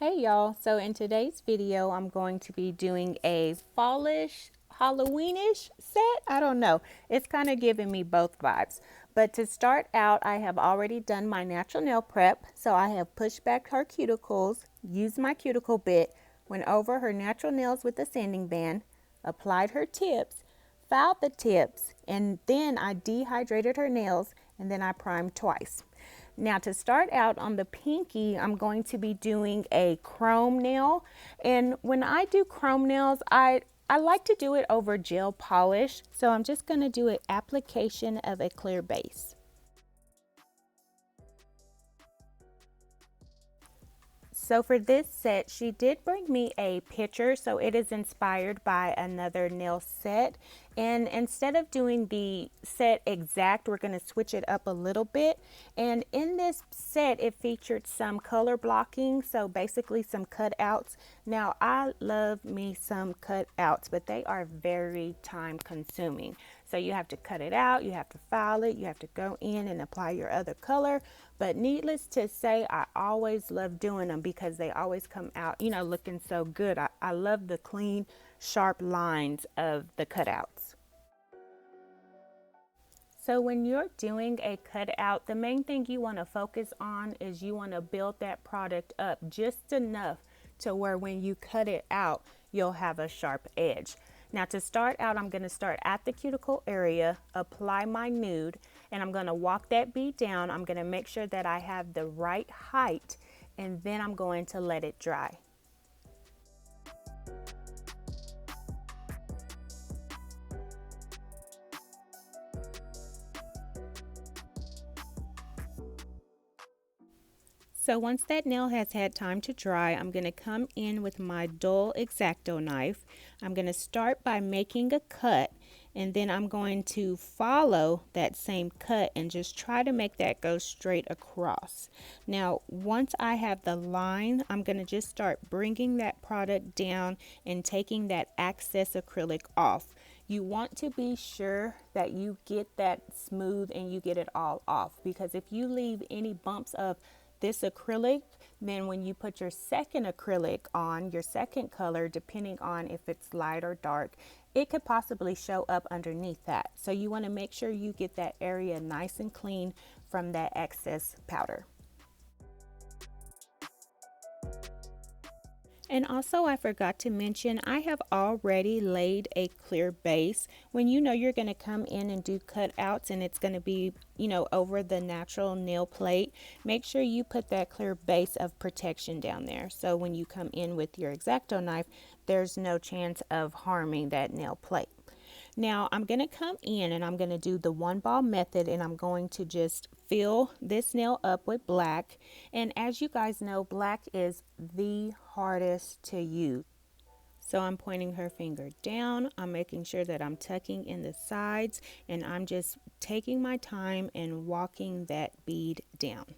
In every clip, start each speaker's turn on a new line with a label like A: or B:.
A: Hey y'all, so in today's video I'm going to be doing a fallish, Halloweenish set. I don't know, it's kind of giving me both vibes. But to start out, I have already done my natural nail prep. So I have pushed back her cuticles, used my cuticle bit, went over her natural nails with a sanding band, applied her tips, filed the tips, and then I dehydrated her nails, and then I primed twice. Now to start out on the pinky, I'm going to be doing a chrome nail. And when I do chrome nails, I like to do it over gel polish. So I'm just going to do an application of a clear base. So for this set, she did bring me a picture, so it is inspired by another nail set. And instead of doing the set exact, we're going to switch it up a little bit. And in this set, it featured some color blocking, so basically some cutouts. Now, I love me some cutouts, but they are very time consuming. So you have to cut it out, you have to file it, you have to go in and apply your other color. But needless to say, I always love doing them because they always come out, looking so good. I love the clean, sharp lines of the cutouts. So when you're doing a cutout, the main thing you want to focus on is you want to build that product up just enough to where when you cut it out, you'll have a sharp edge. Now to start out, I'm going to start at the cuticle area, apply my nude, and I'm going to walk that bead down. I'm going to make sure that I have the right height, and then I'm going to let it dry. So once that nail has had time to dry, I'm going to come in with my dull X-Acto knife. I'm going to start by making a cut, and then I'm going to follow that same cut and just try to make that go straight across. Now, once I have the line, I'm going to just start bringing that product down and taking that excess acrylic off. You want to be sure that you get that smooth and you get it all off, because if you leave any bumps of this acrylic, then when you put your second acrylic on, your second color, depending on if it's light or dark, it could possibly show up underneath that. So you want to make sure you get that area nice and clean from that excess powder. And also, I forgot to mention, I have already laid a clear base. When you know you're going to come in and do cutouts and it's going to be, over the natural nail plate, make sure you put that clear base of protection down there. So when you come in with your X-Acto knife, there's no chance of harming that nail plate. Now I'm going to come in and I'm going to do the one ball method, and I'm going to just fill this nail up with black. And as you guys know, black is the hardest to use. So I'm pointing her finger down, I'm making sure that I'm tucking in the sides, and I'm just taking my time and walking that bead down.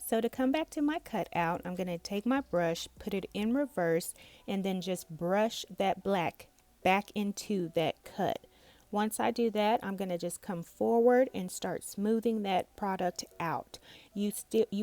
A: So to come back to my cutout, I'm going to take my brush, put it in reverse, and then just brush that black back into that cut. Once I do that, I'm going to just come forward and start smoothing that product out. You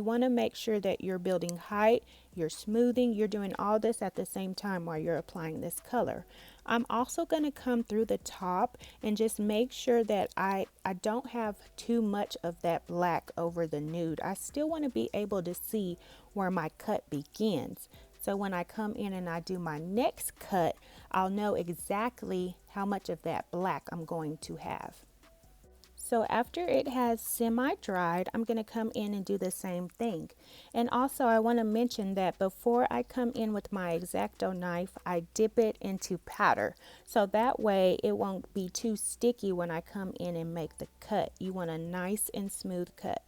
A: want to make sure that you're building height, you're smoothing, you're doing all this at the same time while you're applying this color. I'm also going to come through the top and just make sure that I don't have too much of that black over the nude. I still want to be able to see where my cut begins. So when I come in and I do my next cut, I'll know exactly how much of that black I'm going to have. So after it has semi-dried, I'm going to come in and do the same thing. And also I want to mention that before I come in with my X-Acto knife, I dip it into powder. So that way it won't be too sticky when I come in and make the cut. You want a nice and smooth cut.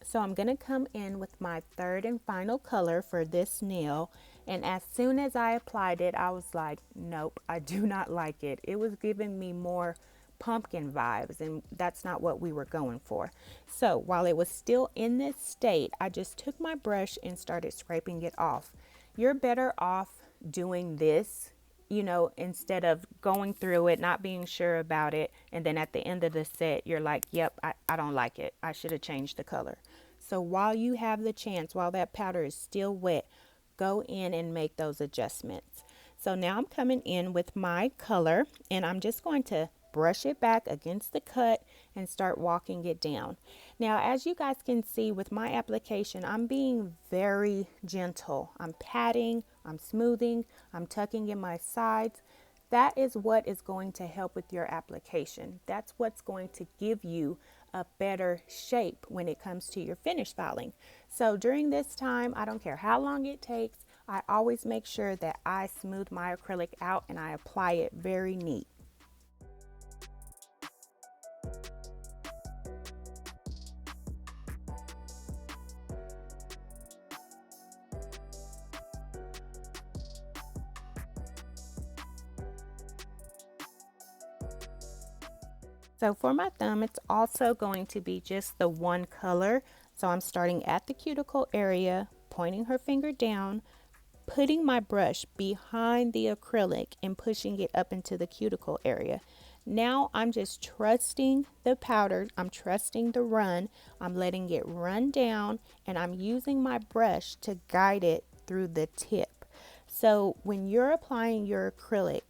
A: So I'm going to come in with my third and final color for this nail. And as soon as I applied it, I was like, nope, I do not like it. It was giving me more pumpkin vibes, and that's not what we were going for. So while it was still in this state, I just took my brush and started scraping it off. You're better off doing this, you know, instead of going through it, not being sure about it, and then at the end of the set, you're like, yep, I don't like it. I should have changed the color. So while you have the chance, while that powder is still wet, go in and make those adjustments. So now I'm coming in with my color, and I'm just going to brush it back against the cut and start walking it down. Now, as you guys can see with my application, I'm being very gentle. I'm patting, I'm smoothing, I'm tucking in my sides. That is what is going to help with your application. That's what's going to give you a better shape when it comes to your finish filing. So during this time, I don't care how long it takes, I always make sure that I smooth my acrylic out and I apply it very neat. So for my thumb, it's also going to be just the one color. So I'm starting at the cuticle area, pointing her finger down, putting my brush behind the acrylic and pushing it up into the cuticle area. Now I'm just trusting the powder, I'm trusting the run, I'm letting it run down, and I'm using my brush to guide it through the tip. So when you're applying your acrylic,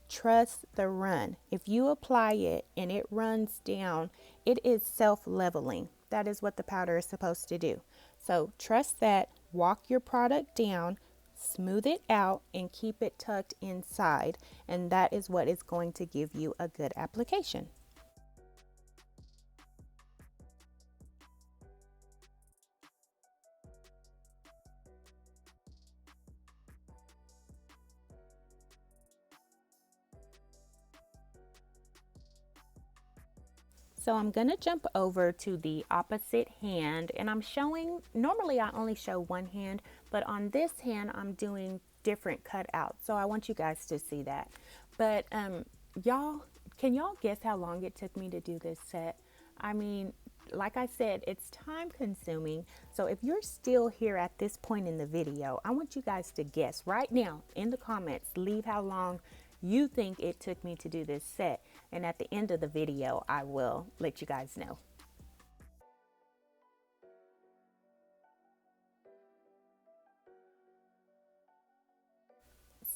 A: trust the run. If you apply it and it runs down, it is self-leveling. That is what the powder is supposed to do. So trust that, walk your product down, smooth it out, and keep it tucked inside. And that is what is going to give you a good application. So I'm going to jump over to the opposite hand, and I'm showing, normally I only show one hand, but on this hand I'm doing different cutouts. So I want you guys to see that. But can y'all guess how long it took me to do this set? I mean, like I said, it's time consuming. So if you're still here at this point in the video, I want you guys to guess right now in the comments, leave how long you think it took me to do this set, and at the end of the video I will let you guys know.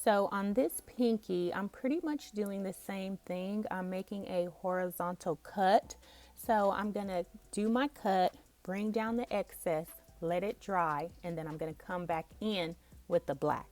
A: So on this pinky, I'm pretty much doing the same thing. I'm making a horizontal cut. So I'm gonna do my cut, bring down the excess, let it dry, and then I'm gonna come back in with the black.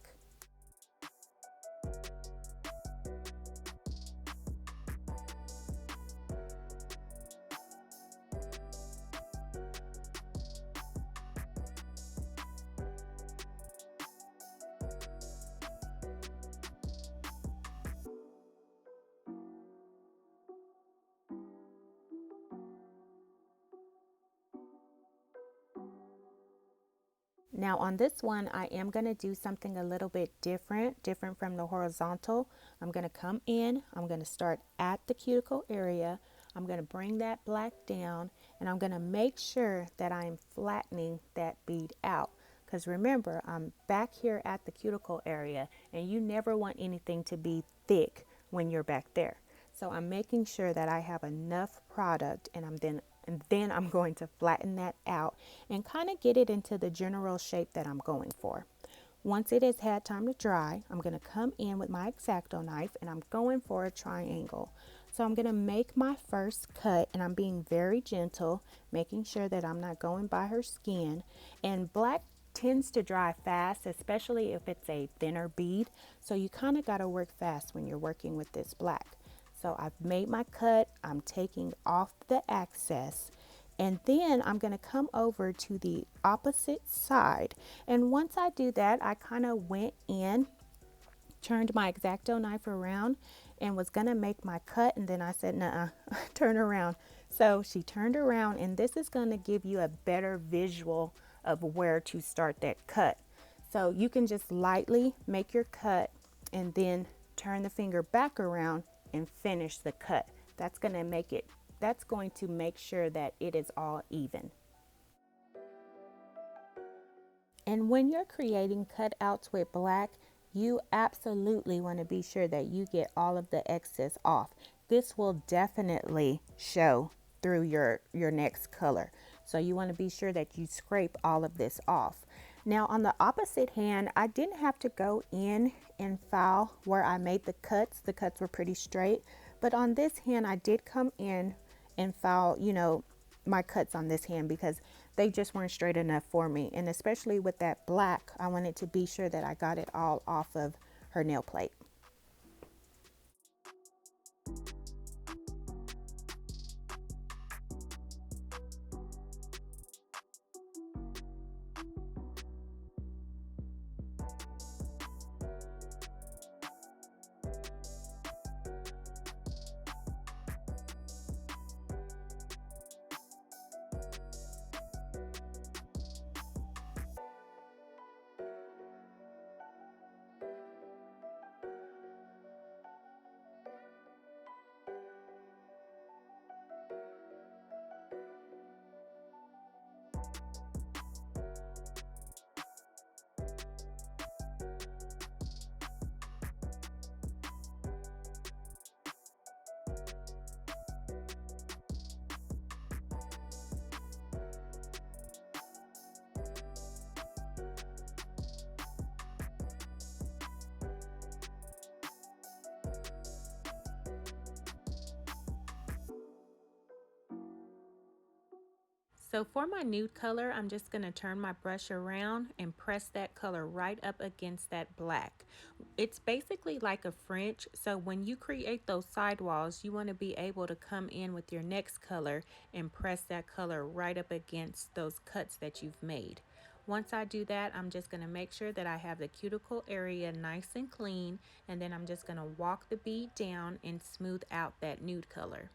A: Now on this one, I am going to do something a little bit different from the horizontal. I'm going to come in, I'm going to start at the cuticle area. I'm going to bring that black down, and I'm going to make sure that I'm flattening that bead out. Because remember, I'm back here at the cuticle area, and you never want anything to be thick when you're back there. So I'm making sure that I have enough product, and then I'm going to flatten that out and kind of get it into the general shape that I'm going for. Once it has had time to dry, I'm going to come in with my X-Acto knife, and I'm going for a triangle. So I'm going to make my first cut, and I'm being very gentle, making sure that I'm not going by her skin. And black tends to dry fast, especially if it's a thinner bead. So you kind of got to work fast when you're working with this black. So I've made my cut, I'm taking off the excess, and then I'm going to come over to the opposite side. And once I do that, I kind of went in, turned my X-Acto knife around, and was going to make my cut, and then I said, "Nuh-uh, turn around." So she turned around, and this is going to give you a better visual of where to start that cut. So you can just lightly make your cut and then turn the finger back around and finish the cut. That's going to make sure that it is all even. And when you're creating cutouts with black, you absolutely want to be sure that you get all of the excess off. This will definitely show through your next color. So you want to be sure that you scrape all of this off. Now on the opposite hand, I didn't have to go in and file where I made the cuts. The cuts were pretty straight. But on this hand, I did come in and file, my cuts on this hand because they just weren't straight enough for me. And especially with that black, I wanted to be sure that I got it all off of her nail plate. So for my nude color, I'm just going to turn my brush around and press that color right up against that black. It's basically like a French, so when you create those sidewalls, you want to be able to come in with your next color and press that color right up against those cuts that you've made. Once I do that, I'm just going to make sure that I have the cuticle area nice and clean, and then I'm just going to walk the bead down and smooth out that nude color.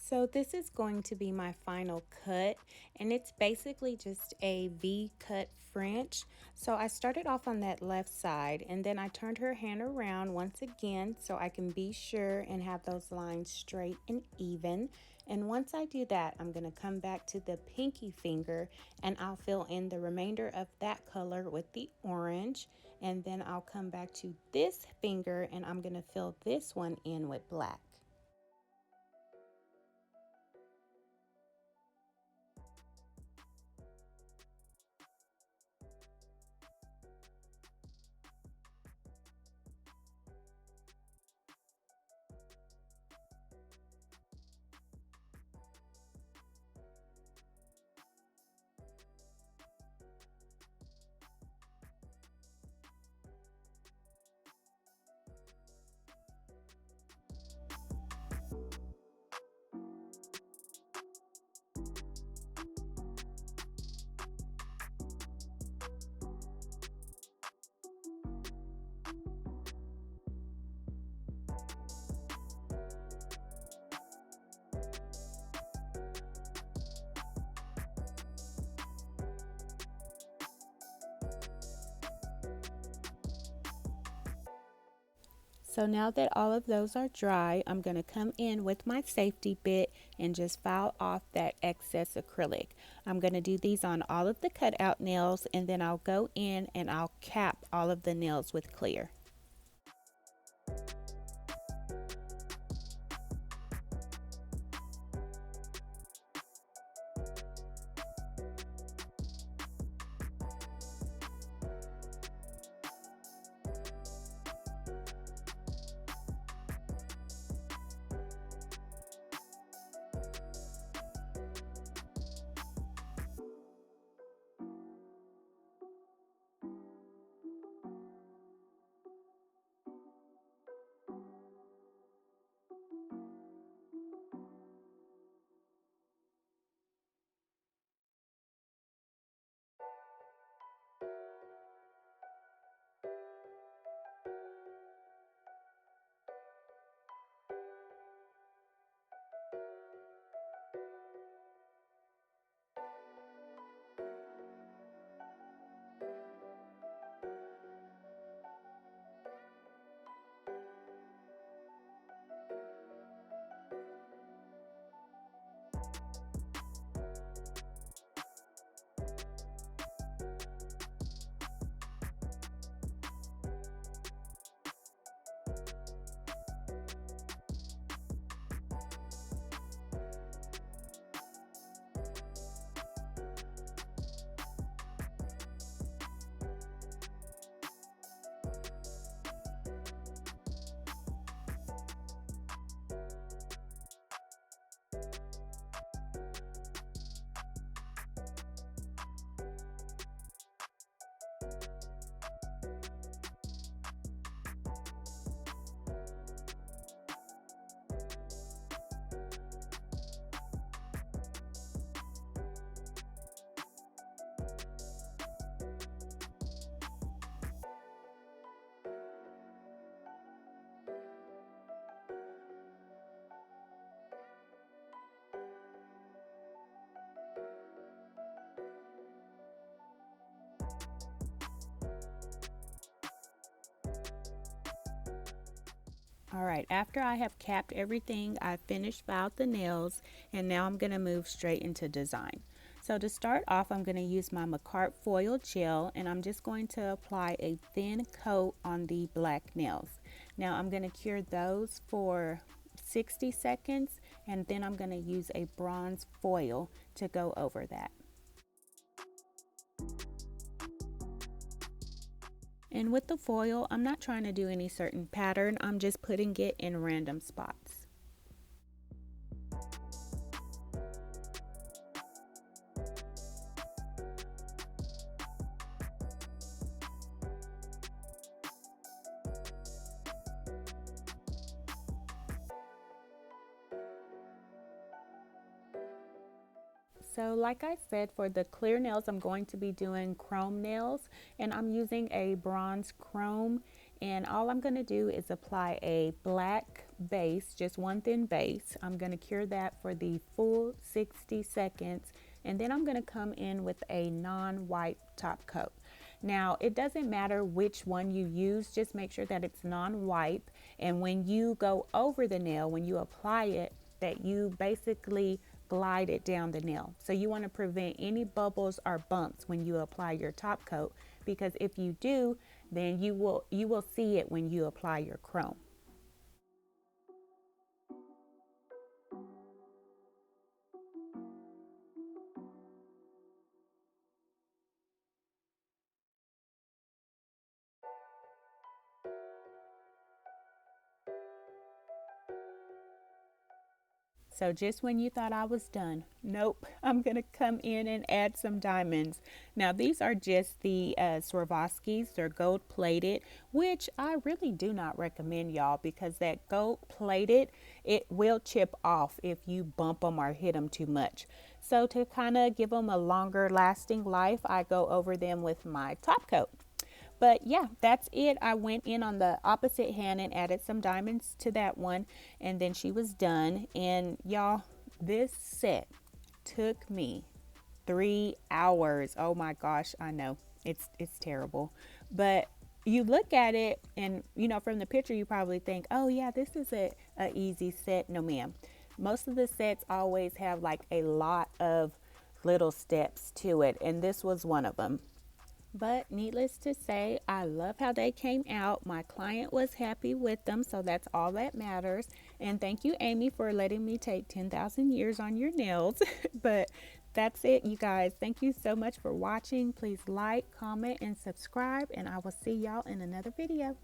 A: So this is going to be my final cut, and it's basically just a V-cut French. So I started off on that left side, and then I turned her hand around once again so I can be sure and have those lines straight and even. And once I do that, I'm going to come back to the pinky finger, and I'll fill in the remainder of that color with the orange. And then I'll come back to this finger, and I'm going to fill this one in with black. So now that all of those are dry, I'm going to come in with my safety bit and just file off that excess acrylic. I'm going to do these on all of the cutout nails, and then I'll go in and I'll cap all of the nails with clear. All right, after I have capped everything, I finished filed the nails, and now I'm going to move straight into design. So to start off, I'm going to use my Macart foil gel, and I'm just going to apply a thin coat on the black nails. Now I'm going to cure those for 60 seconds, and then I'm going to use a bronze foil to go over that. And with the foil, I'm not trying to do any certain pattern, I'm just putting it in random spots. So like I said, for the clear nails, I'm going to be doing chrome nails, and I'm using a bronze chrome, and all I'm going to do is apply a black base, just one thin base. I'm going to cure that for the full 60 seconds, and then I'm going to come in with a non-white top coat. Now, it doesn't matter which one you use, just make sure that it's non-white, and when you go over the nail, when you apply it, that you basically glide it down the nail. So you want to prevent any bubbles or bumps when you apply your top coat, because if you do, then you will see it when you apply your chrome. So just when you thought I was done, nope, I'm going to come in and add some diamonds. Now these are just the Swarovskis. They're gold plated, which I really do not recommend, y'all, because that gold plated, it will chip off if you bump them or hit them too much. So to kind of give them a longer lasting life, I go over them with my top coat. But yeah, that's it. I went in on the opposite hand and added some diamonds to that one, and then she was done. And y'all, this set took me 3 hours. Oh my gosh, I know it's terrible, but you look at it and, you know, from the picture, you probably think, oh, yeah, this is a easy set. No, ma'am. Most of the sets always have like a lot of little steps to it, and this was one of them. But needless to say, I love how they came out. My client was happy with them, so that's all that matters. And thank you, Amy, for letting me take 10,000 years on your nails. But that's it, you guys. Thank you so much for watching. Please like, comment, and subscribe, and I will see y'all in another video.